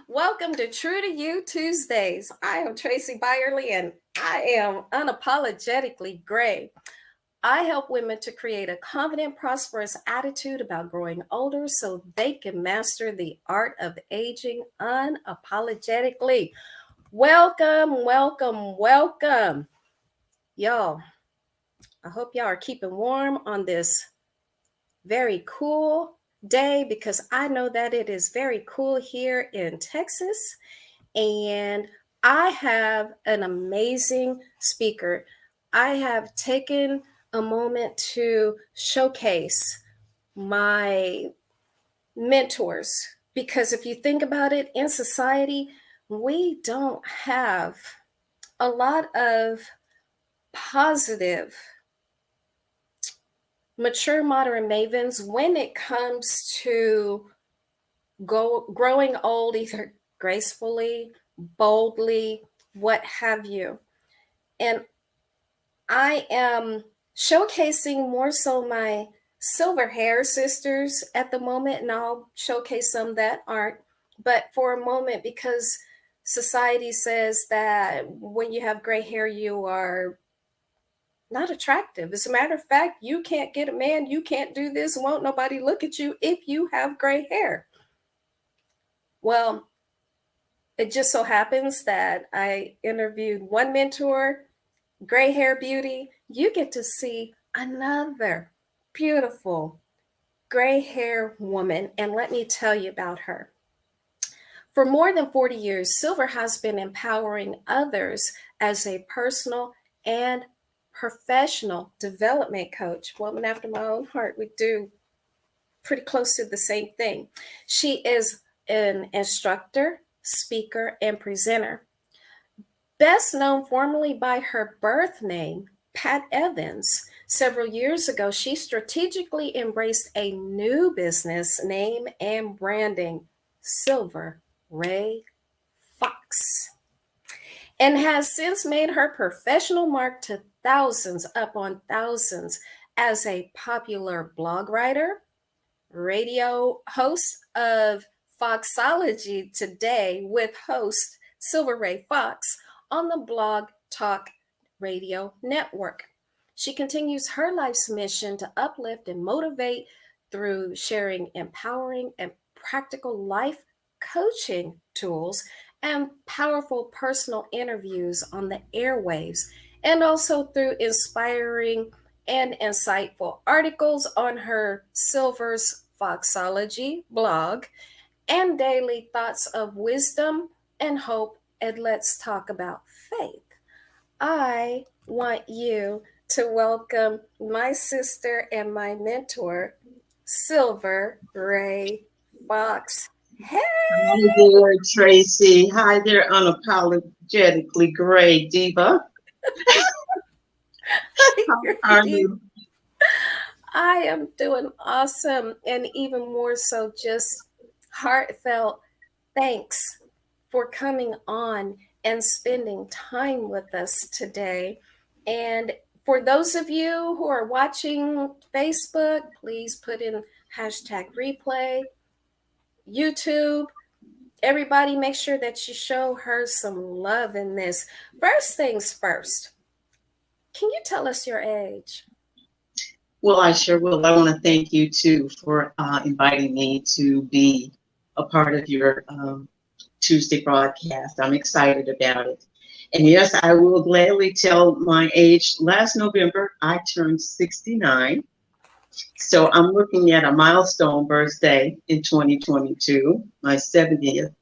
Welcome to True to You Tuesdays. I am Tracy Byerly and I am unapologetically gray. I help women to create a confident, prosperous attitude about growing older so they can master the art of aging unapologetically. Welcome, welcome, welcome. Y'all, I hope y'all are keeping warm on this very cool day because I know that it is very cool here in Texas. And I have an amazing speaker. I have taken a moment to showcase my mentors because if you think about it, in society, we don't have a lot of positive, mature modern mavens when it comes to growing old, either gracefully, boldly, what have you. And I am showcasing more so my silver hair sisters at the moment, and I'll showcase some that aren't. But for a moment, because society says that when you have gray hair, you are not attractive. As a matter of fact, you can't get a man, you can't do this, won't nobody look at you if you have gray hair. Well, it just so happens that I interviewed one mentor, gray hair beauty. You get to see another beautiful gray hair woman. And let me tell you about her. For more than 40 years, Silver has been empowering others as a personal and professional development coach. Woman after my own heart, we do pretty close to the same thing. She is an instructor, speaker, and presenter. Best known formally by her birth name, Pat Evans. Several years ago, she strategically embraced a new business name and branding, Silver Rae Fox, and has since made her professional mark to thousands upon thousands as a popular blog writer, radio host of Foxology Today with host Silver Rae Fox on the Blog Talk Radio Network. She continues her life's mission to uplift and motivate through sharing empowering and practical life coaching tools and powerful personal interviews on the airwaves, and also through inspiring and insightful articles on her Silver's Foxology blog and daily thoughts of wisdom and hope. And let's talk about faith. I want you to welcome my sister and my mentor, Silver Rae Fox. Hey, Hi there, Tracy. Hi there, unapologetically gray diva. How are Gertie. you? I am doing awesome, and even more so, just heartfelt thanks for coming on and spending time with us today. And for those of you who are watching Facebook, please put in hashtag replay, YouTube. Everybody, make sure that you show her some love in this. First things first, can you tell us your age? Well, I sure will. I want to thank you too for inviting me to be a part of your Tuesday broadcast. I'm excited about it. And yes, I will gladly tell my age. Last November, I turned 69. So I'm looking at a milestone birthday in 2022, my 70th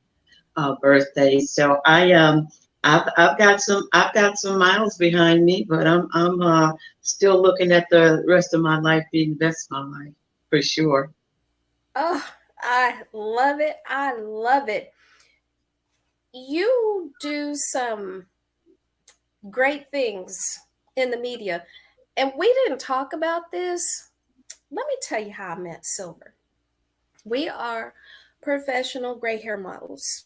birthday. So I've got some miles behind me, but I'm still looking at the rest of my life being the best of my life for sure. Oh, I love it. I love it. You do some great things in the media. And we didn't talk about this. Let me tell you how I met Silver. We are professional gray hair models.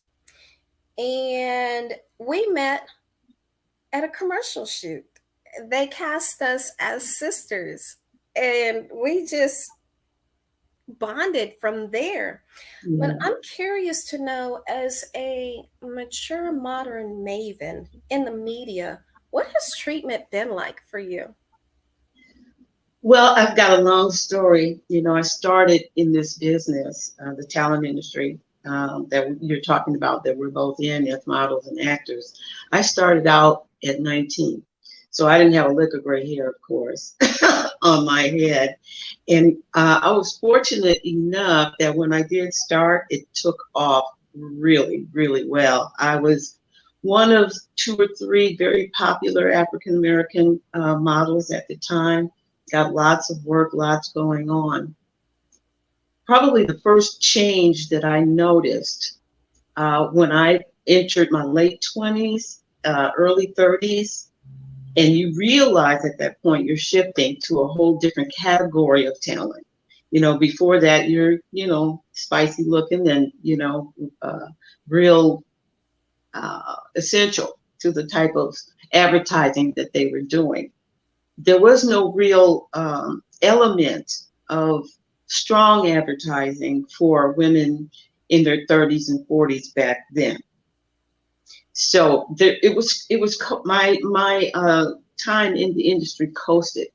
And we met at a commercial shoot. They cast us as sisters. And we just bonded from there. But Yeah. I'm curious to know, as a mature modern maven in the media, what has treatment been like for you? Well, I've got a long story. I started in this business, the talent industry that you're talking about, that we're both in as models and actors. I started out at 19. So I didn't have a lick of gray hair, of course, on my head. And I was fortunate enough that when I did start, it took off really, really well. I was one of two or three very popular African American models at the time. Got lots of work, lots going on. Probably the first change that I noticed when I entered my late 20s, early 30s, and you realize at that point you're shifting to a whole different category of talent. Before that, you're, spicy looking and, real essential to the type of advertising that they were doing. There was no real element of strong advertising for women in their 30s and 40s back then. So my time in the industry coasted.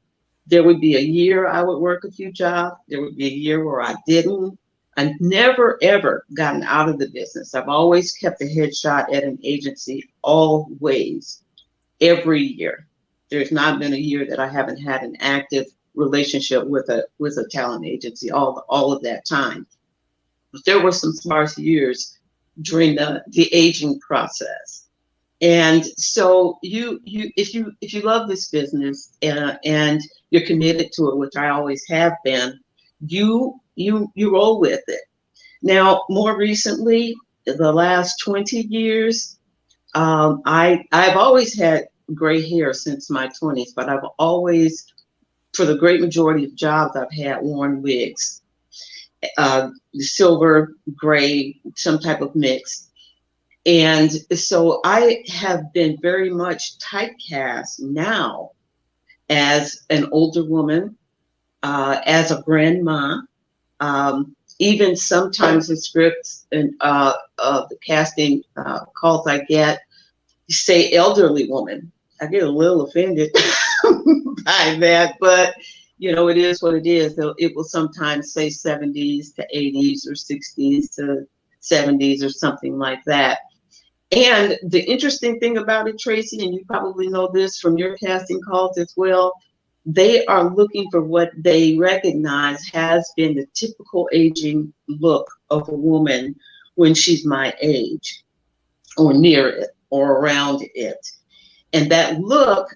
There would be a year I would work a few jobs. There would be a year where I didn't. I never ever gotten out of the business. I've always kept a headshot at an agency, always, every year. There's not been a year that I haven't had an active relationship with a talent agency all of that time. But there were some sparse years during the aging process. And so if you love this business and you're committed to it, which I always have been, you roll with it. Now, more recently, the last 20 years, I've always had gray hair since my 20s, but I've always, for the great majority of jobs I've had, worn wigs, silver, gray, some type of mix. And so I have been very much typecast now as an older woman, as a grandma. Even sometimes the scripts and the casting calls I get say elderly woman. I get a little offended by that, but it is what it is. It will sometimes say 70s to 80s or 60s to 70s or something like that. And the interesting thing about it, Tracy, and you probably know this from your casting calls as well, they are looking for what they recognize has been the typical aging look of a woman when she's my age or near it or around it. And that look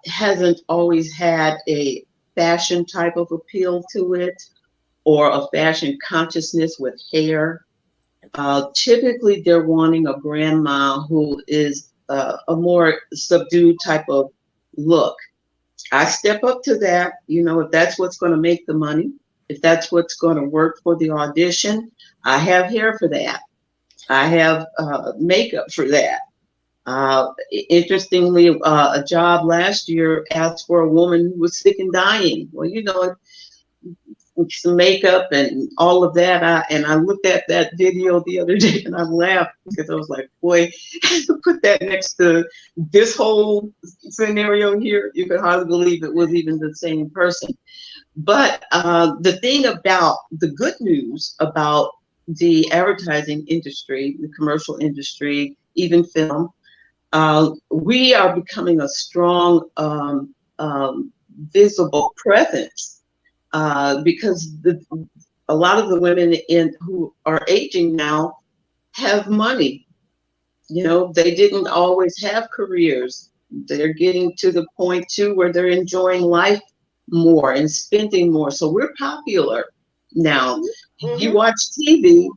hasn't always had a fashion type of appeal to it or a fashion consciousness with hair. Typically, they're wanting a grandma who is a more subdued type of look. I step up to that, if that's what's going to make the money, if that's what's going to work for the audition. I have hair for that. I have makeup for that. Interestingly, a job last year asked for a woman who was sick and dying. Well, some makeup and all of that. And I looked at that video the other day and I laughed because I was like, boy, put that next to this whole scenario here, you could hardly believe it was even the same person. But the thing about the good news about the advertising industry, the commercial industry, even film, we are becoming a strong, visible presence because a lot of the women who are aging now have money. They didn't always have careers. They're getting to the point too where they're enjoying life more and spending more. So we're popular now. Mm-hmm. You watch TV,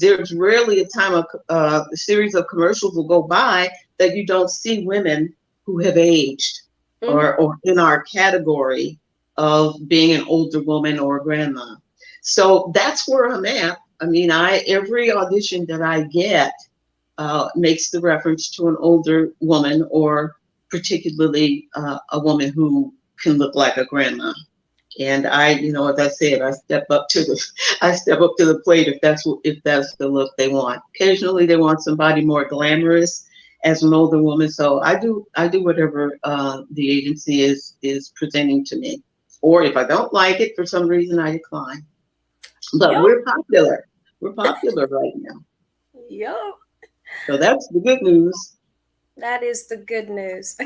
there's rarely a time a series of commercials will go by that you don't see women who have aged or in our category of being an older woman or a grandma. So that's where I'm at. I mean, every audition that I get makes the reference to an older woman or particularly a woman who can look like a grandma. And as I said, I step up to the plate if that's the look they want. Occasionally, they want somebody more glamorous as an older woman. So I do whatever the agency is presenting to me. Or if I don't like it for some reason, I decline. But Yep. we're popular. We're popular right now. Yep. So that's the good news. That is the good news.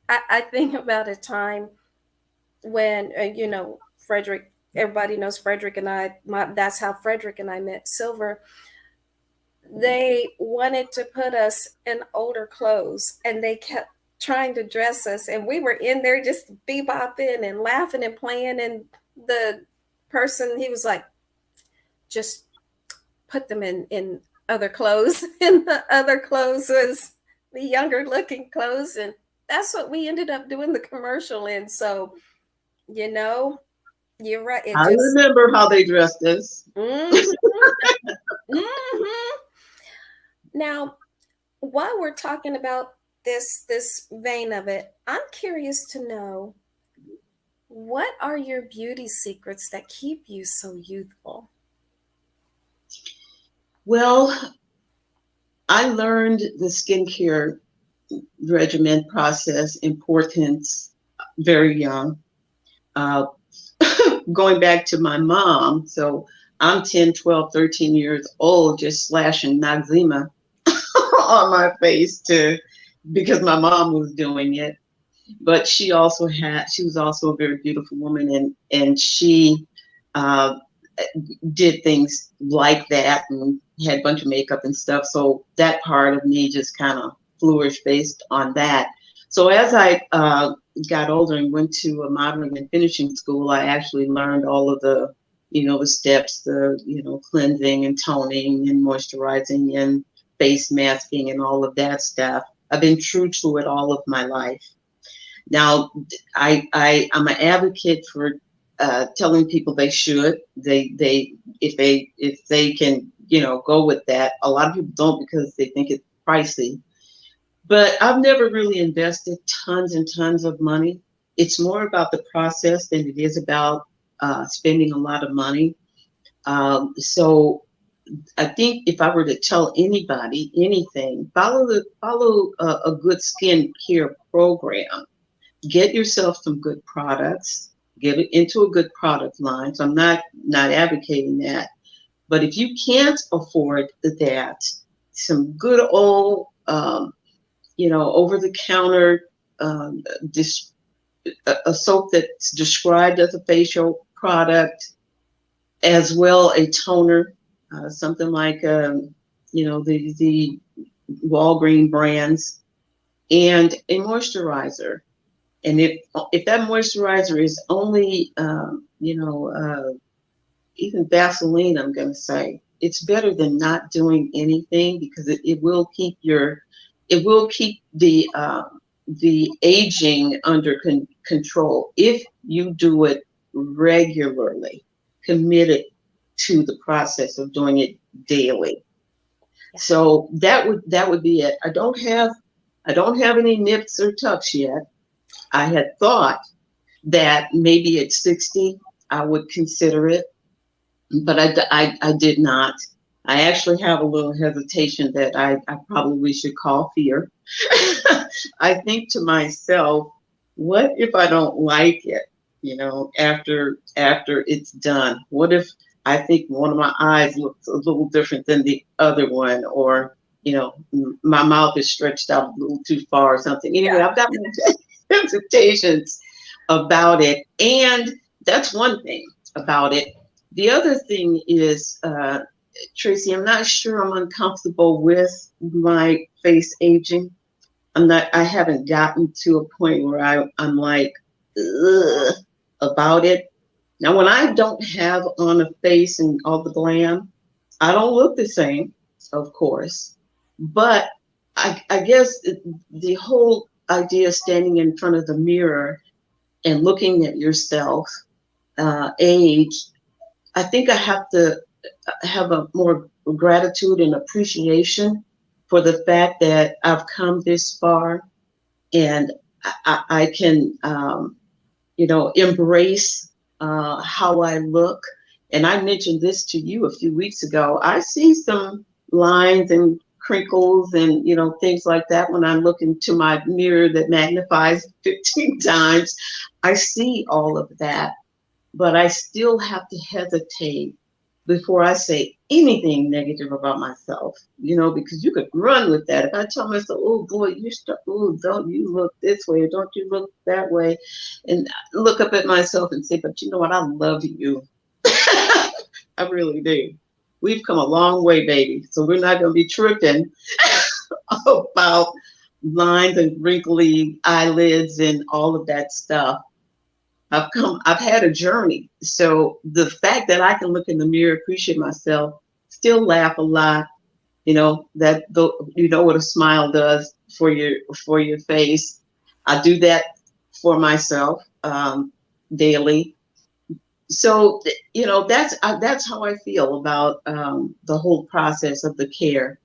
I think about a time when, Frederick, everybody knows Frederick and that's how Frederick and I met. Silver, they wanted to put us in older clothes and they kept trying to dress us. And we were in there just bebopping and laughing and playing. And the person, he was like, just put them in other clothes. And the other clothes was the younger looking clothes. And that's what we ended up doing the commercial in. So, you know, you're right. It I just, remember how they dressed us. mm-hmm, mm-hmm. Now, while we're talking about this vein of it, I'm curious to know, what are your beauty secrets that keep you so youthful? Well, I learned the skincare regimen process importance very young. Uh, Going back to my mom, so I'm 10, 12, 13 years old, just slashing Noxzema on my face because my mom was doing it. But she was also a very beautiful woman, and she uh, did things like that and had a bunch of makeup and stuff. So that part of me just kind of flourished based on that. So as I got older and went to a modeling and finishing school, I actually learned all of the steps, cleansing and toning and moisturizing and face masking and all of that stuff. I've been true to it all of my life. Now, I'm an advocate for telling people they should. If they can go with that. A lot of people don't because they think it's pricey. But I've never really invested tons and tons of money. It's more about the process than it is about spending a lot of money. So I think if I were to tell anybody anything, follow a good skin care program. Get yourself some good products, get it into a good product line. So I'm not advocating that, but if you can't afford that, some good old over the counter um, dis- a soap that's described as a facial product, as well a toner, something like the Walgreen brands, and a moisturizer. And if that moisturizer is only, even Vaseline, I'm going to say it's better than not doing anything because it will keep the aging under control if you do it regularly, committed to the process of doing it daily. Yeah. So that would be it. I don't have any nips or tucks yet. I had thought that maybe at 60 I would consider it, but I did not. I actually have a little hesitation that I probably should call fear. I think to myself, what if I don't like it? After it's done, what if I think one of my eyes looks a little different than the other one, or my mouth is stretched out a little too far or something. Anyway, I've got my hesitations about it, and that's one thing about it. The other thing is, Tracy, I'm not sure I'm uncomfortable with my face aging. I haven't gotten to a point where I'm like, ugh, about it. Now, when I don't have on a face and all the glam, I don't look the same, of course. But I guess the whole idea of standing in front of the mirror and looking at yourself age, I think I have to have a more gratitude and appreciation for the fact that I've come this far, and I can, embrace how I look. And I mentioned this to you a few weeks ago. I see some lines and crinkles and things like that when I look into my mirror that magnifies 15 times. I see all of that, but I still have to hesitate before I say anything negative about myself, because you could run with that. If I tell myself, oh boy, oh, don't you look this way, or don't you look that way, and look up at myself and say, but you know what, I love you. I really do. We've come a long way, baby. So we're not going to be tripping about lines and wrinkly eyelids and all of that stuff. I've had a journey. So the fact that I can look in the mirror, appreciate myself, still laugh a lot, you know what a smile does for your face. I do that for myself daily. So that's how I feel about the whole process of the care,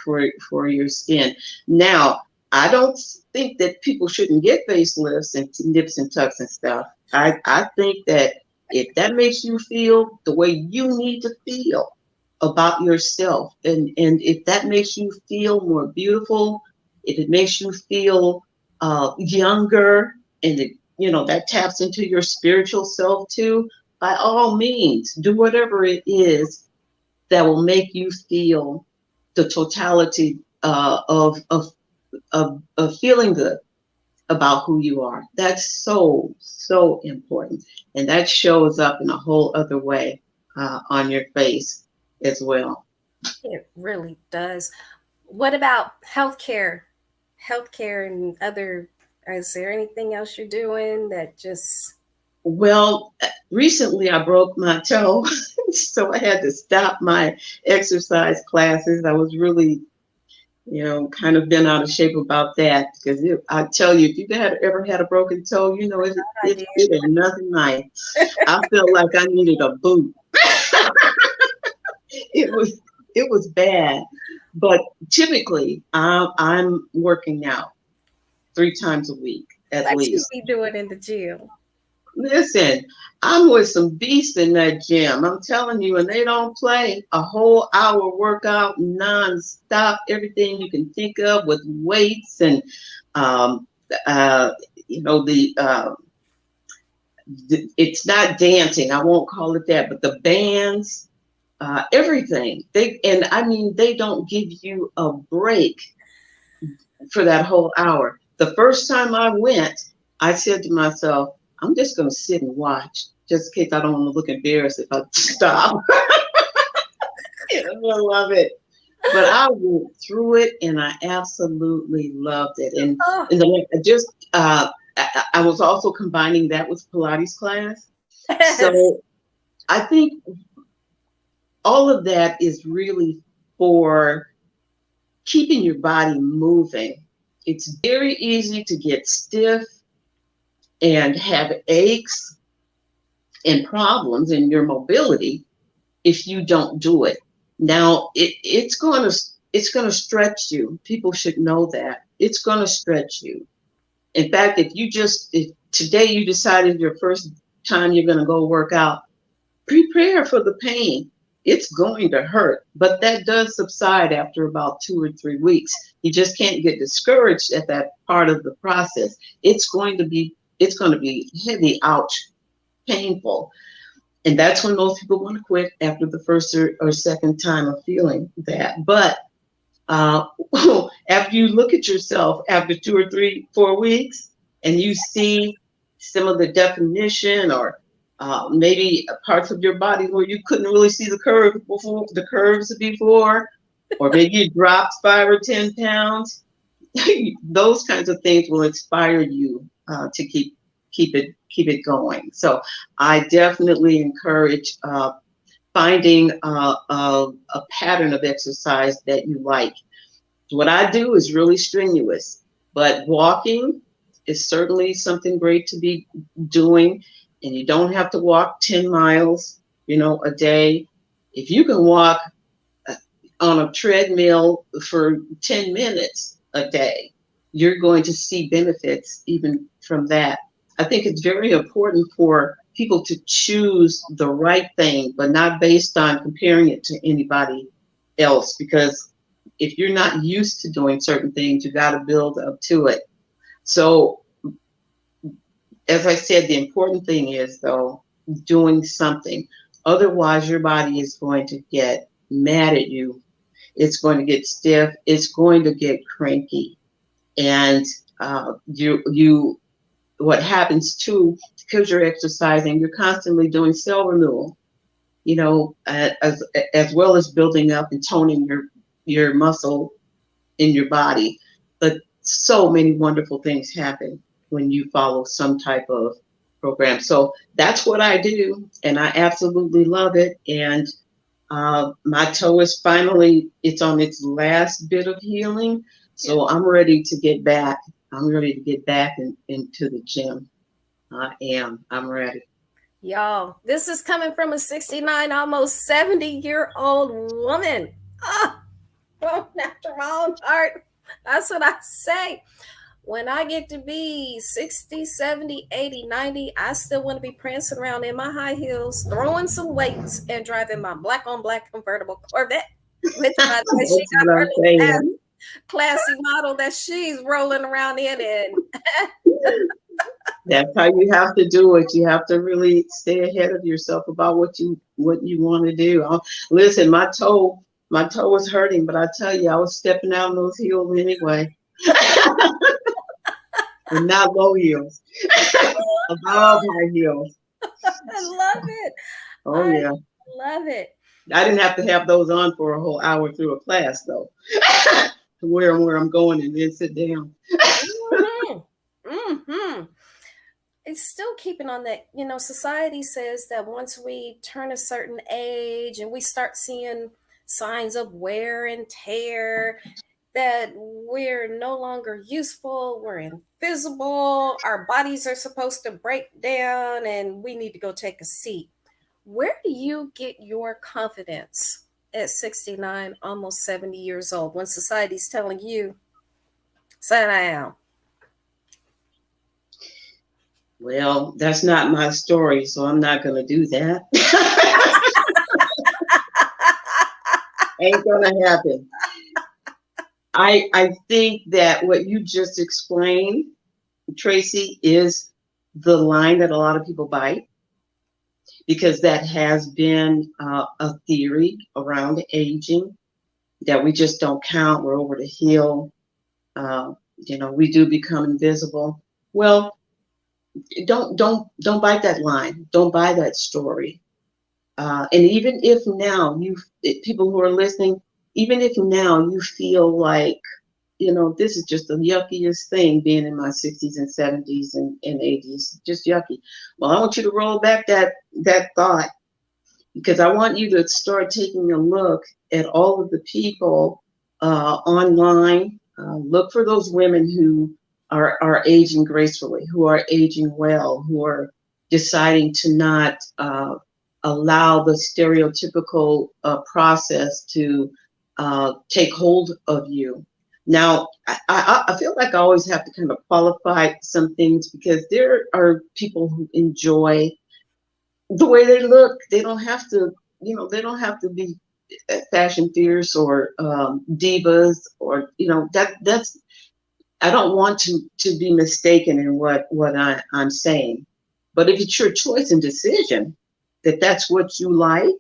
for your skin. Now, I don't think that people shouldn't get facelifts and nips and tucks and stuff. I think that if that makes you feel the way you need to feel about yourself, and if that makes you feel more beautiful, if it makes you feel younger, and that taps into your spiritual self too, by all means, do whatever it is that will make you feel the totality of feeling good about who you are. That's so, so important. And that shows up in a whole other way on your face as well. It really does. What about healthcare? Healthcare and other, is there anything else you're doing that just. Well, recently I broke my toe, so I had to stop my exercise classes. I was really, kind of been out of shape about that, because I tell you, if you've ever had a broken toe, I did. it ain't nothing nice. I felt like I needed a boot. It was bad, but typically I'm working out 3 times a week at What you least. be doing in the gym? Listen, I'm with some beasts in that gym. I'm telling you, and they don't play. A whole hour workout non-stop, everything you can think of with weights and um, uh, it's not dancing. I won't call it that, but the bands, everything. They don't give you a break for that whole hour. The first time I went, I said to myself, I'm just going to sit and watch, just in case I don't want to look embarrassed if I stop. I love it. But I went through it, and I absolutely loved it. And, Oh, and then I was also combining that with Pilates class. yes. So I think all of that is really for keeping your body moving. It's very easy to get stiff and have aches and problems in your mobility if you don't do it. Now it's gonna stretch you. People should know that. It's gonna stretch you. In fact, if today you decided your first time you're gonna go work out, prepare for the pain. It's going to hurt, but that does subside after about 2 or 3 weeks. You just can't get discouraged at that part of the process. It's going to be heavy, ouch, painful. And that's when most people want to quit after the first or second time of feeling that. But uh, after you look at yourself after 2 or 3, 4 weeks, and you see some of the definition, or maybe parts of your body where you couldn't really see the curves before, or maybe you dropped 5 or 10 pounds, those kinds of things will inspire you to keep it going. So I definitely encourage finding a pattern of exercise that you like. What I do is really strenuous, but walking is certainly something great to be doing. And you don't have to walk 10 miles, a day. If you can walk uh, on a treadmill for 10 minutes a day, you're going to see benefits even from that. I think it's very important for people to choose the right thing, but not based on comparing it to anybody else. Because if you're not used to doing certain things, you got to build up to it. So, as I said, the important thing is, though, doing something. Otherwise, your body is going to get mad at you. It's going to get stiff. It's going to get cranky. And what happens too, because you're exercising, you're constantly doing cell renewal, as well as building up and toning your muscle in your body. But so many wonderful things happen when you follow some type of program. So that's what I do, and I absolutely love it. And my toe is finally, it's on its last bit of healing. So I'm ready to get back. I'm ready to get back into the gym. I am. I'm ready. Y'all, this is coming from a 69, almost 70-year-old woman. Oh, after my own heart. That's what I say. When I get to be 60, 70, 80, 90, I still want to be prancing around in my high heels, throwing some weights, and driving my black on black convertible Corvette. Which, by the way, she got her little classy model that she's rolling around in. And that's how you have to do it. You have to really stay ahead of yourself about what you want to do. Listen, my toe was hurting, but I tell you, I was stepping out in those heels anyway. And not low heels. Above high heels. I love it. Oh yeah. Love it. I didn't have to have those on for a whole hour through a class though. To where I'm going and then sit down. It's still keeping on that, society says that once we turn a certain age and we start seeing signs of wear and tear, that we're no longer useful, we're invisible, our bodies are supposed to break down, and we need to go take a seat. Where do you get your confidence at 69, almost 70 years old, when society's telling you, sit down? Well, that's not my story, so I'm not going to do that. Ain't going to happen. I think that what you just explained, Tracy, is the line that a lot of people bite, because that has been a theory around aging, that we just don't count, we're over the hill, we do become invisible. Well, don't bite that line. Don't buy that story. And even if now people who are listening, even if now you feel like, this is just the yuckiest thing, being in my 60s and 70s and 80s, just yucky. Well, I want you to roll back that thought, because I want you to start taking a look at all of the people online. Look for those women who are aging gracefully, who are aging well, who are deciding to not allow the stereotypical process to take hold of you. Now, I feel like I always have to kind of qualify some things, because there are people who enjoy the way they look. They don't have to, they don't have to be fashion fierce or divas, or that's. I don't want to be mistaken in what I'm saying, but if it's your choice and decision that that's what you like,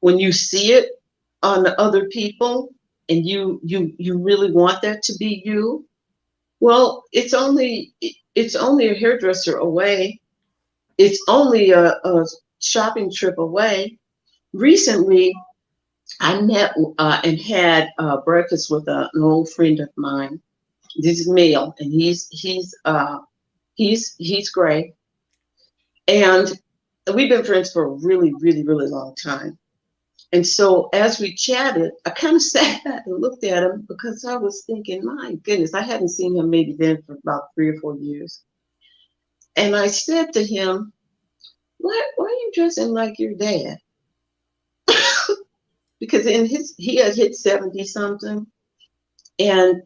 when you see it on other people, and you really want that to be you, well, it's only a hairdresser away. It's only a shopping trip away. Recently, I met and had breakfast with an old friend of mine. This is male, and he's gray, and we've been friends for a really, really, really long time. And so as we chatted, I kind of sat back and looked at him, because I was thinking, my goodness, I hadn't seen him maybe then for about 3 or 4 years. And I said to him, why are you dressing like your dad? Because he had hit 70 something, and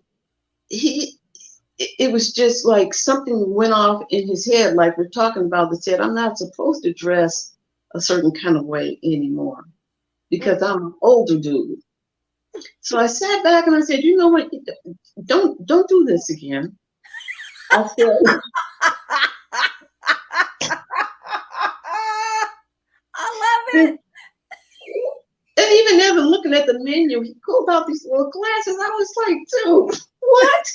it was just like something went off in his head, like we're talking about, that said, I'm not supposed to dress a certain kind of way anymore because I'm an older dude. So I sat back and I said, you know what? Don't do this again. I said, I love and it. even Evan looking at the menu, he pulled out these little glasses. I was like, dude, what?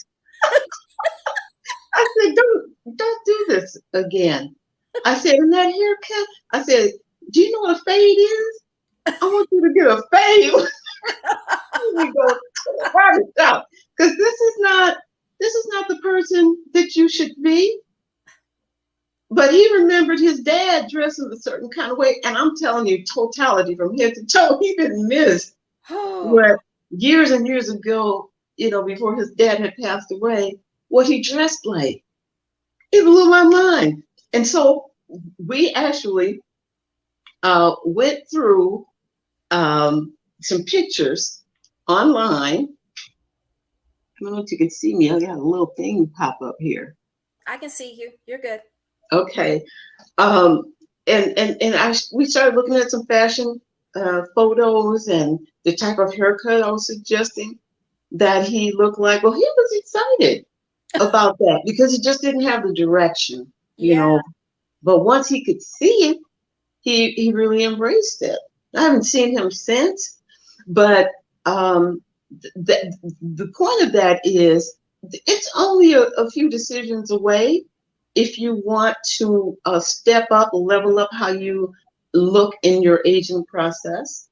I said, don't do this again. I said, and that haircut, I said, do you know what a fade is? I want you to get a fade. We go to the barber shop because this is not the person that you should be. But he remembered his dad dressing a certain kind of way, and I'm telling you, totality from head to toe, he didn't miss Oh, what years and years ago, before his dad had passed away, what he dressed like. It blew my mind. And so we actually went through some pictures online. I don't know if you can see me. I got a little thing pop up here. I can see you. You're good. Okay. Um, and we started looking at some fashion photos and the type of haircut I was suggesting that he looked like. Well, he was excited about that because he just didn't have the direction, you Yeah. know. But once he could see it, he really embraced it. I haven't seen him since, but the point of that is it's only a few decisions away if you want to step up, level up how you look in your aging process.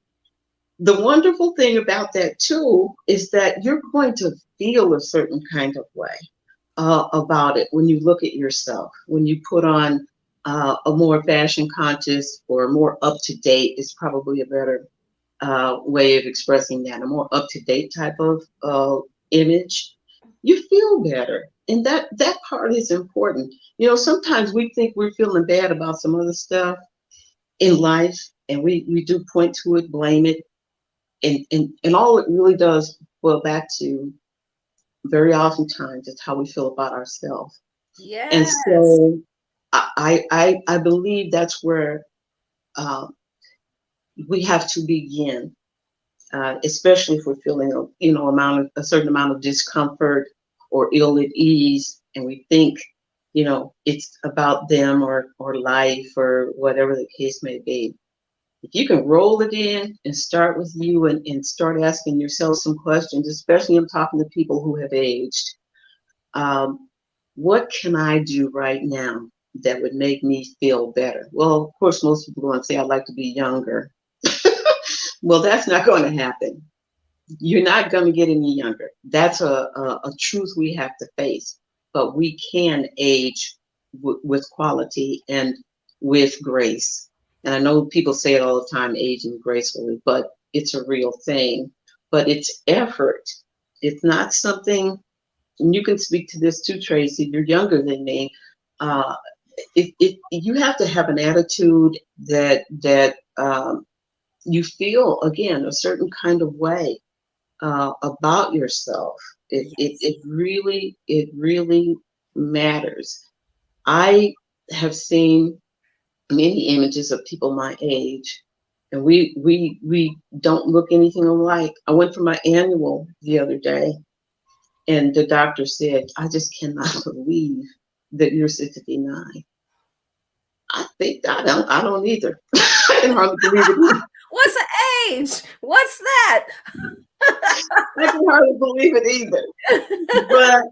The wonderful thing about that too is that you're going to feel a certain kind of way about it when you look at yourself, when you put on a more fashion conscious or more up to date is probably a better way of expressing that, a more up to date type of image. You feel better. And that part is important. Sometimes we think we're feeling bad about some other stuff in life, and we do point to it, blame it, and all it really does boil back to very oftentimes it's how we feel about ourselves. And Yes. so I believe that's where uh, we have to begin, especially if we're feeling a certain amount of discomfort or ill at ease, and we think it's about them or life or whatever the case may be. If you can roll it in and start with you and start asking yourself some questions, especially I'm talking to people who have aged. What can I do right now that would make me feel better? Well, of course, most people are going to say, I'd like to be younger. Well, that's not going to happen. You're not going to get any younger. That's a truth we have to face. But we can age with quality and with grace. And I know people say it all the time, aging gracefully, but it's a real thing. But it's effort. It's not something, and you can speak to this too, Tracy. You're younger than me. Uh, you have to have an attitude that you feel again a certain kind of way about yourself. Yes. It really matters. I have seen many images of people my age, and we don't look anything alike. I went for my annual the other day, and the doctor said, "I just cannot believe that you're 69." I don't either. I can hardly believe it either. What's the age? What's that? I can hardly believe it either. But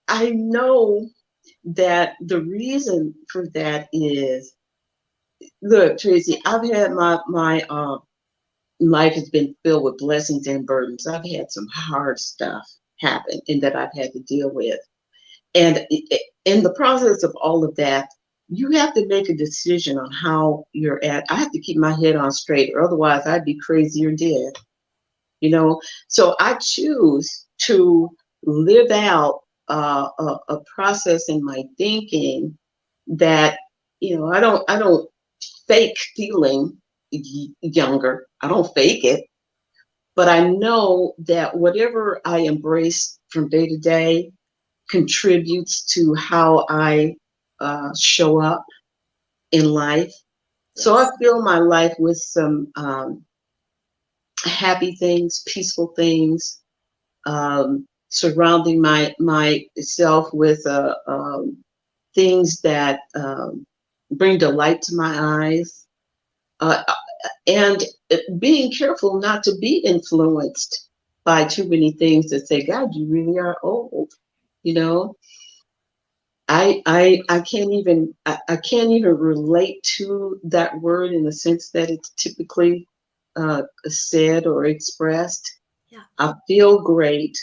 I know that the reason for that is, look, Tracy, I've had my life has been filled with blessings and burdens. I've had some hard stuff happen and that I've had to deal with. And in the process of all of that, you have to make a decision on how you're at. I have to keep my head on straight, or otherwise I'd be crazy or dead. So I choose to live out a process in my thinking that I don't fake feeling younger. I don't fake it, but I know that whatever I embrace from day to day contributes to how I show up in life. So I Yes. fill my life with some happy things, peaceful things, surrounding myself with things that bring delight to my eyes, uh, and being careful not to be influenced by too many things that say, "God, you really are old." You know, I can't even relate to that word in the sense that it's typically said or expressed. Yeah. I feel great.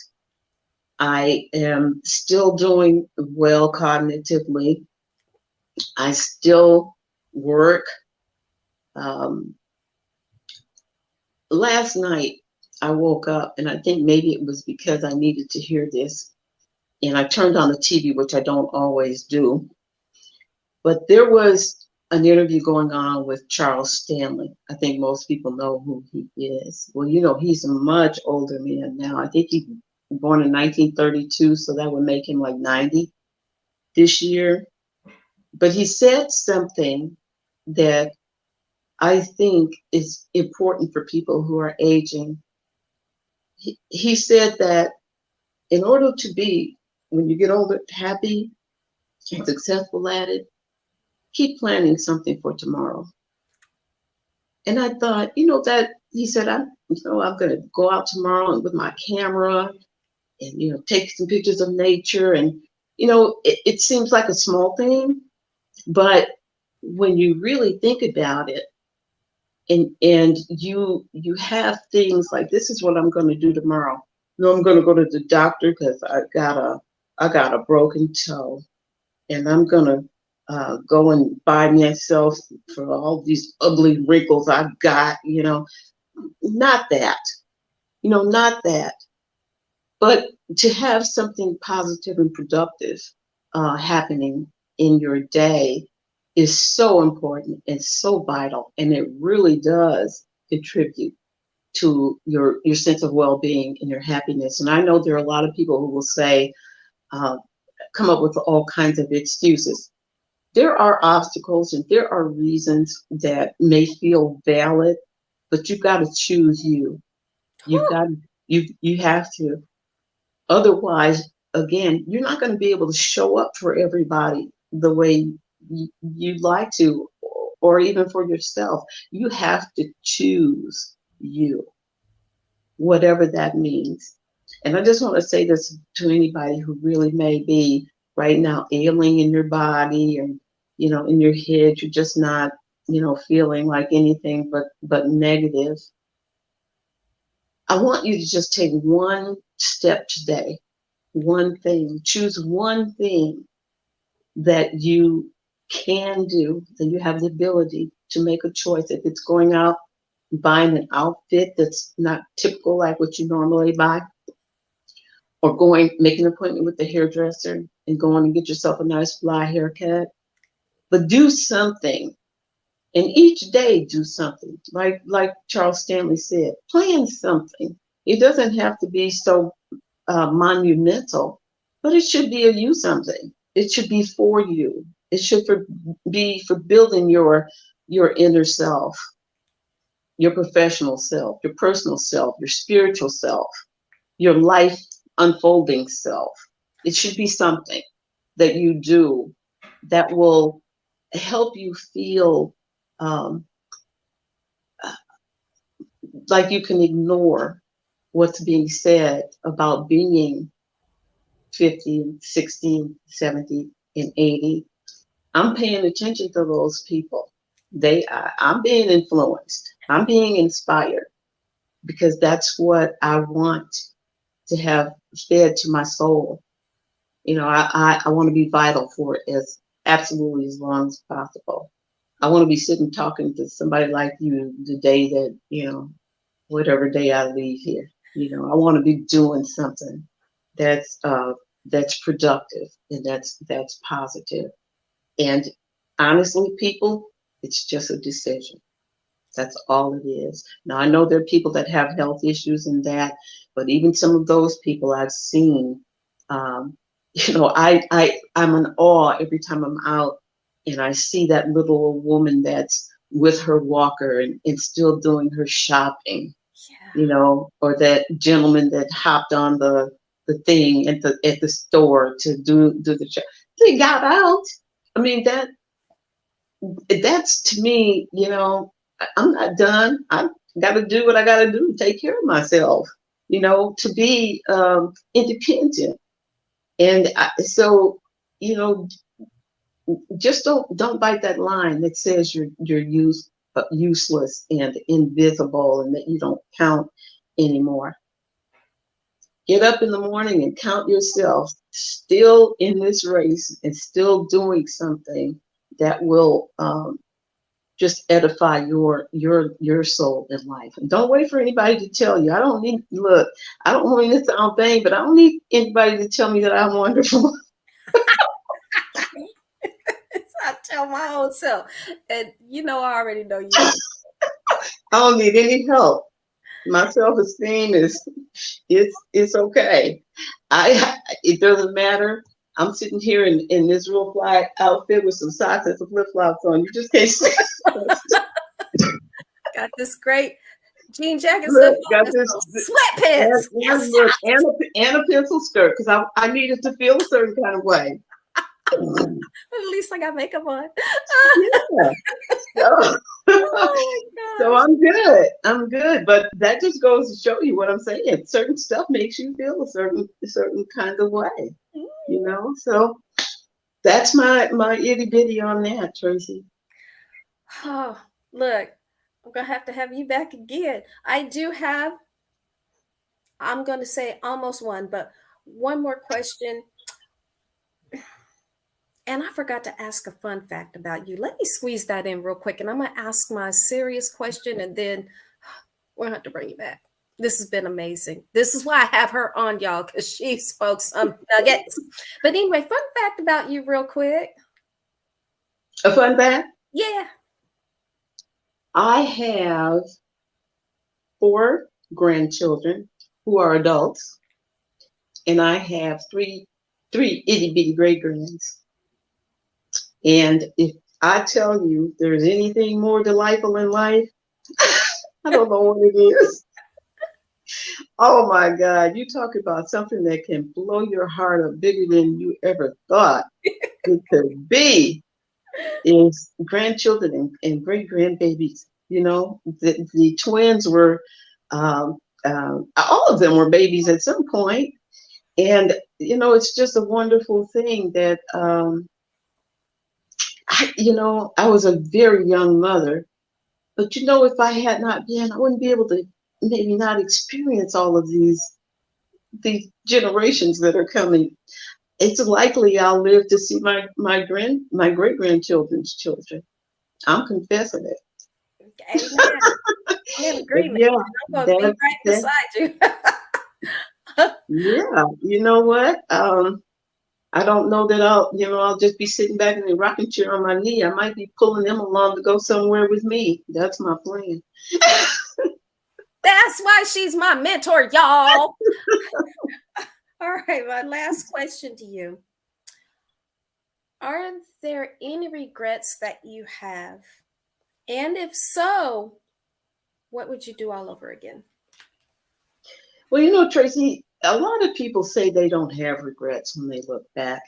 I am still doing well cognitively. I still work. Um, Last night, I woke up, and I think maybe it was because I needed to hear this, and I turned on the TV, which I don't always do. But there was an interview going on with Charles Stanley. I think most people know who he is. Well, he's a much older man now. I think he was born in 1932, so that would make him like 90 this year. But he said something that I think is important for people who are aging. He said that in order to be, when you get older, happy and successful at it, keep planning something for tomorrow. And I thought, that he said, I'm going to go out tomorrow and with my camera and, take some pictures of nature. And, it seems like a small thing, but when you really think about it, and you have things like, this is what I'm going to do tomorrow. No, I'm going to go to the doctor because I got a broken toe, and I'm going to go and buy myself for all these ugly wrinkles I've got. Not that, not that, but to have something positive and productive happening in your day is so important and so vital, and it really does contribute to your sense of well-being and your happiness. And I know there are a lot of people who will say, uh, come up with all kinds of excuses. There are obstacles and there are reasons that may feel valid, but you've got to choose you. You've Whew. got you have to. Otherwise, again, you're not going to be able to show up for everybody the way you'd like to, or even for yourself. You have to choose you, whatever that means. And I just want to say this to anybody who really may be right now ailing in your body, and in your head, you're just not, feeling like anything but negative. I want you to just take one step today, one thing. Choose one thing that you can do, that you have the ability to make a choice. If it's going out, buying an outfit that's not typical like what you normally buy, or make an appointment with the hairdresser and going and get yourself a nice fly haircut. But do something, and each day do something. Like Charles Stanley said, plan something. It doesn't have to be so monumental, but it should be a you something. It should be for you. It should be for building your inner self, your professional self, your personal self, your spiritual self, your life unfolding self. It should be something that you do that will help you feel um, like you can ignore what's being said about being 50, 60, 70, and 80. I'm paying attention to those people. I'm being influenced. I'm being inspired because that's what I want to have fed to my soul. I want to be vital for it as absolutely as long as possible. I want to be sitting talking to somebody like you the day that, whatever day I leave here. I want to be doing something that's that's productive and that's positive. And honestly, people, it's just a decision. That's all it is. Now I know there are people that have health issues and that, but even some of those people I've seen, um, I'm in awe every time I'm out and I see that little old woman that's with her walker and still doing her shopping, Yeah. or that gentleman that hopped on the thing at the store to do the shop. They got out. I mean that's to me, I'm not done. I got to do what I got to do to take care of myself, to be independent. And so, you know, just don't bite that line that says you're useless and invisible and that you don't count anymore. Get up in the morning and count yourself still in this race and still doing something that will just edify your soul in life. And don't wait for anybody to tell you. I don't want to sound vain, but I don't need anybody to tell me that I'm wonderful. I tell my own self, and I already know you. I don't need any help. My self-esteem is it's okay. It doesn't matter. I'm sitting here in this real fly outfit with some socks and some flip-flops on. You just can't see. Got this great jean jacket Look, stuff got on, this sweatpants. Yes, look and a pencil skirt because I needed to feel a certain kind of way. at least I got makeup on. Yeah. So, Oh my so gosh. I'm good. I'm good. But that just goes to show you what I'm saying. Certain stuff makes you feel a certain kind of way. So that's my itty bitty on that, Tracy. Oh, look, I'm gonna have you back again. I do have, I'm gonna say almost one, but one more question. And I forgot to ask a fun fact about you. Let me squeeze that in real quick, and I'm gonna ask my serious question, and then we're gonna have to bring you back. This has been amazing. This is why I have her on, y'all, because she spoke some nuggets. But anyway, fun fact about you, real quick. A fun fact: Yeah. I have 4 grandchildren who are adults, and I have three itty bitty great grands. And if I tell you there's anything more delightful in life, I don't know what it is. Oh my God, you talk about something that can blow your heart up bigger than you ever thought it could be is grandchildren and great grandbabies. The twins were, all of them were babies at some point. And, it's just a wonderful thing that, I was a very young mother. But, if I had not been, I wouldn't be able to maybe not experience all of these generations that are coming. It's likely I'll live to see my great grandchildren's children. I'm confessing it. Amen. I'm in But agreement. yeah, I'm gonna be that's right that. beside you. Yeah, you know what? I don't know that I'll just be sitting back in the rocking chair on my knee. I might be pulling them along to go somewhere with me. That's my plan. That's why she's my mentor, y'all. All right, my last question to you. Are there any regrets that you have? And if so, what would you do all over again? Well, Tracy, a lot of people say they don't have regrets when they look back.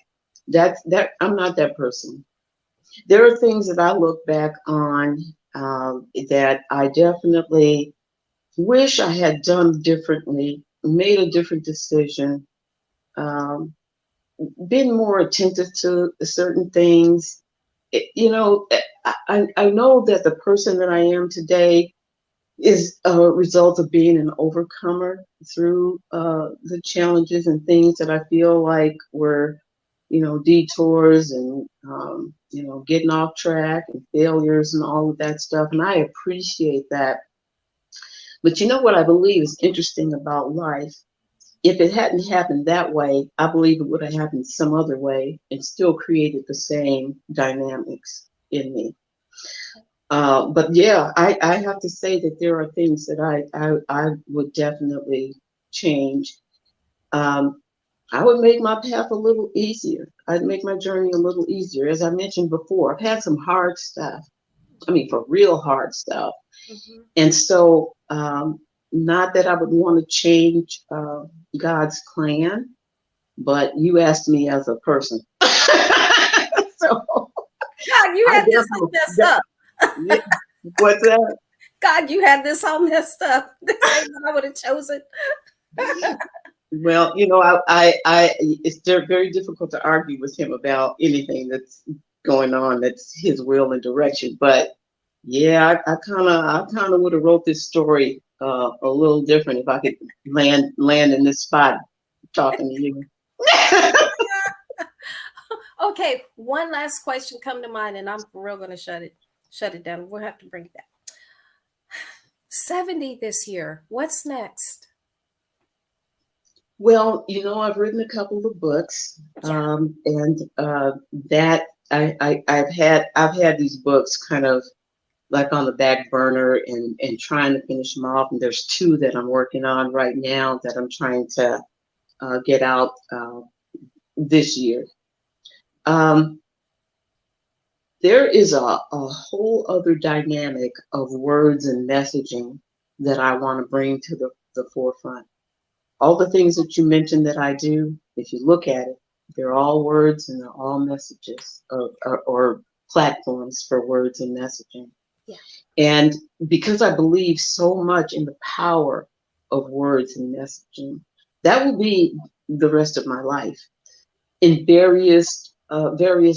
That I'm not that person. There are things that I look back on that I definitely wish I had done differently, made a different decision, um, been more attentive to certain things. I know that the person that I am today is a result of being an overcomer through the challenges and things that I feel like were, detours and, getting off track and failures and all of that stuff. And I appreciate that. But you know what I believe is interesting about life? If it hadn't happened that way, I believe it would have happened some other way and still created the same dynamics in me. But yeah, I have to say that there are things that I would definitely change. Um, I would make my path a little easier. I'd make my journey a little easier. As I mentioned before, I've had some hard stuff. I mean, for real hard stuff. Mm-hmm. And so, not that I would want to change God's plan, but you asked me as a person. So God, you I had this all definitely, messed up. yeah, what's that? God, you had this all messed up. This ain't what I would have chosen. Well, it's very difficult to argue with him about anything that's going on. That's his will and direction. But yeah, I kind of would have wrote this story a little different if I could land in this spot talking to you. Okay, one last question come to mind, and I'm for real gonna shut it down. We'll have to bring it back. 70 this year. What's next? Well, I've written a couple of books, Yeah. and that I've had these books kind of like on the back burner and trying to finish them off. And there's two that I'm working on right now that I'm trying to get out this year. Um, there is a whole other dynamic of words and messaging that I want to bring to the forefront. All the things that you mentioned that I do, if you look at it, they're all words and they're all messages or platforms for words and messaging. Yeah. And because I believe so much in the power of words and messaging, that will be the rest of my life in various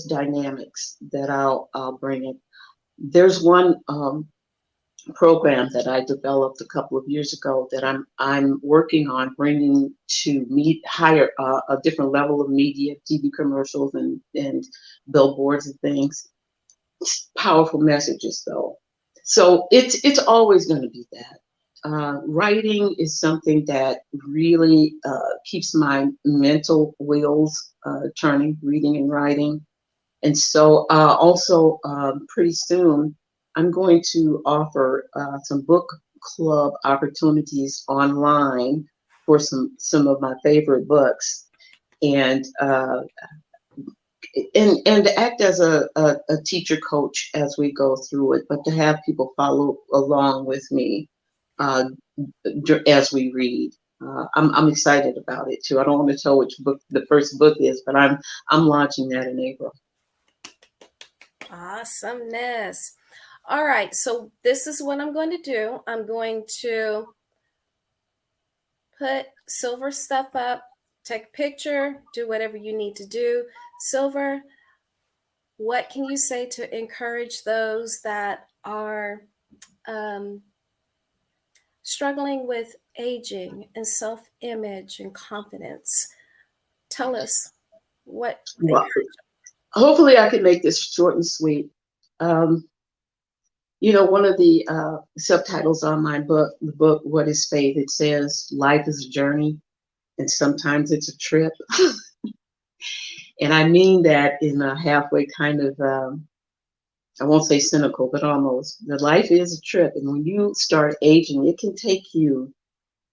dynamics that I'll bring it. There's one program that I developed a couple of years ago that I'm working on bringing to meet higher a different level of media, TV commercials and billboards and things. Powerful messages though. So it's always going to be that. Writing is something that really keeps my mental wheels turning, reading and writing. And so also pretty soon, I'm going to offer some book club opportunities online for some of my favorite books. And and to act as a teacher coach as we go through it, but to have people follow along with me uh, as we read. I'm excited about it too. I don't want to tell which book the first book is, but I'm launching that in April. Awesomeness. All right, so this is what I'm going to do. I'm going to put Silver stuff up, take a picture, do whatever you need to do. Silver, what can you say to encourage those that are um, struggling with aging and self image and confidence? Tell us what Well, encourage. hopefully I can make this short and sweet. Um, one of the subtitles on my book, the book "What Is Faith," it says, "Life is a journey, and sometimes it's a trip." And I mean that in a halfway kind of, I won't say cynical, but almost. The life is a trip, and when you start aging, it can take you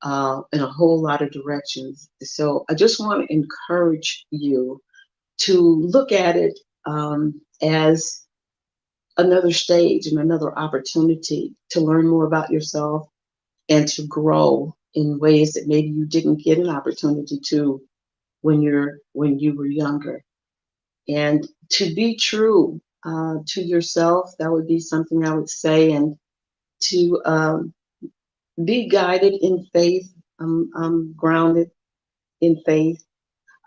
in a whole lot of directions. So I just want to encourage you to look at it as another stage and another opportunity to learn more about yourself and to grow in ways that maybe you didn't get an opportunity to when you were younger. And to be true to yourself, that would be something I would say, and to be guided in faith. I'm grounded in faith.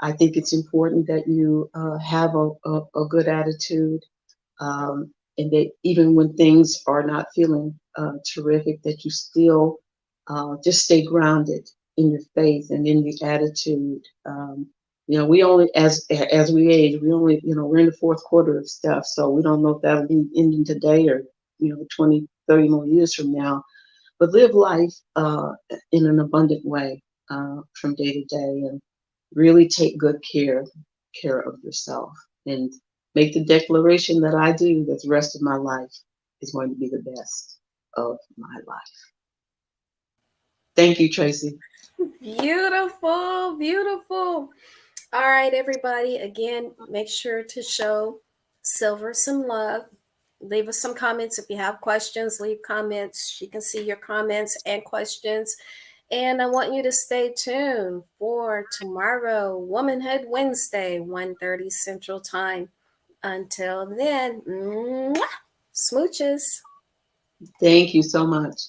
I think it's important that you have a good attitude, and that even when things are not feeling terrific, that you still just stay grounded in your faith and in your attitude. We only, as we age, we only, we're in the fourth quarter of stuff, so we don't know if that'll be ending today or 20, 30 more years from now. But live life in an abundant way from day to day, and really take good care of yourself, and make the declaration that I do that the rest of my life is going to be the best of my life. Thank you, Tracy. Beautiful, beautiful. All right, everybody. Again, make sure to show Silver some love. Leave us some comments. If you have questions, leave comments. She can see your comments and questions. And I want you to stay tuned for tomorrow, Womanhood Wednesday, 1:30 Central Time. Until then, mwah, smooches. Thank you so much.